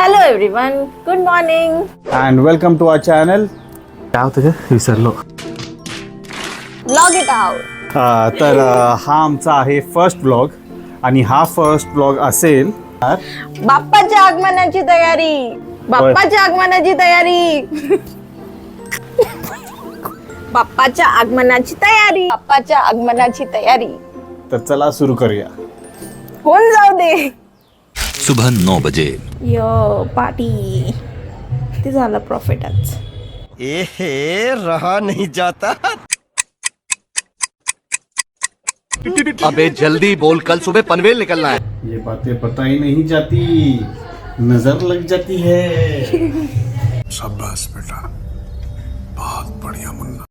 Hello everyone, good morning and welcome to our channel. काय होतं का विसरलो. Blog it out. तर हा आमचा आहे फर्स्ट ब्लॉग आणि हा फर्स्ट ब्लॉग असेल बाप्पाच्या आगमनाची तयारी. बाप्पाच्या आगमनाची तयारी. बाप्पाच्या आगमनाची तयारी. बाप्पाच्या आगमनाची तयारी. तर चला सुरू करूया. होऊन जाऊ दे. सुबह 9 बजे. यो पार्टी. ते झालं प्रॉफिट आज. ए रहा नहीं जाता. अबे जल्दी बोल, कल सुबह पनवेल निकलना है. ये बातें पता ही नहीं जाती, नजर लग जाती है. शाबाश बेटा, बहुत बढ़िया मुन्ना.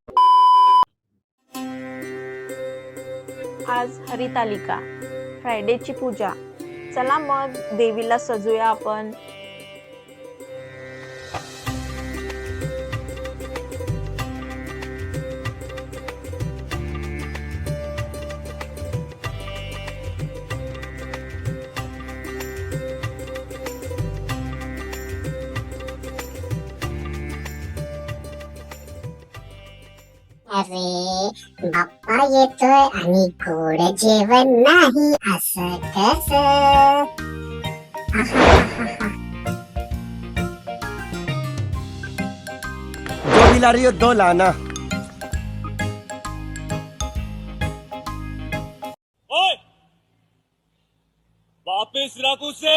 आज हरितालिका, फ्रायडेची पूजा. चला मग देवीला सजूया आपण. अरे बाप्पा येतोय आणि गोड जेवण नाही असं कसं. दो मिला रही हो, दो लाना. वापस रखो से.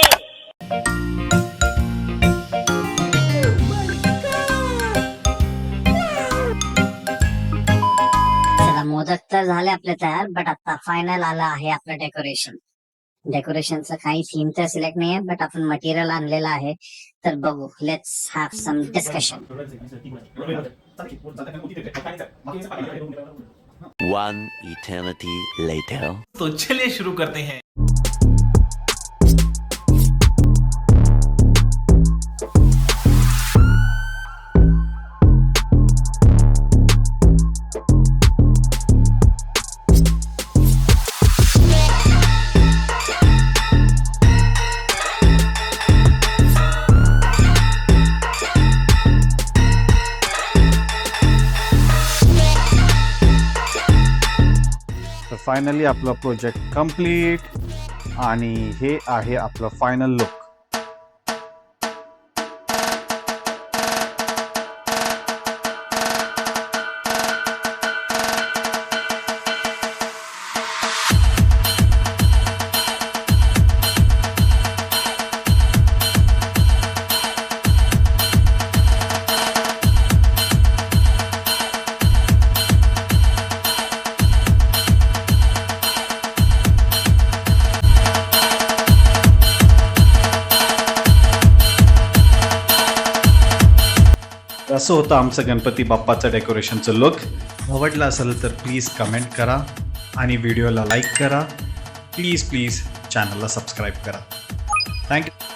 चला मोदक तर झाले आपले तयार, बट आता फायनल आलं आहे आपलं डेकोरेशन. डेकोरेशनचं काही थीम तर सिलेक्ट नाहीये, बट आपण मटेरियल आणलेलं आहे. तर बघू, let's have some discussion. One eternity later. तो चलिए शुरू करते हैं. तर फायनली आपलं प्रोजेक्ट कम्प्लीट आणि हे आहे आपलं फायनल लुक. असं होतं आमचं गणपती बाप्पाचं डेकोरेशनचं लुक. आवडलं असेल तर प्लीज कमेंट करा आणि व्हिडिओला लाईक करा. प्लीज चॅनलला सबस्क्राईब करा. थँक्यू.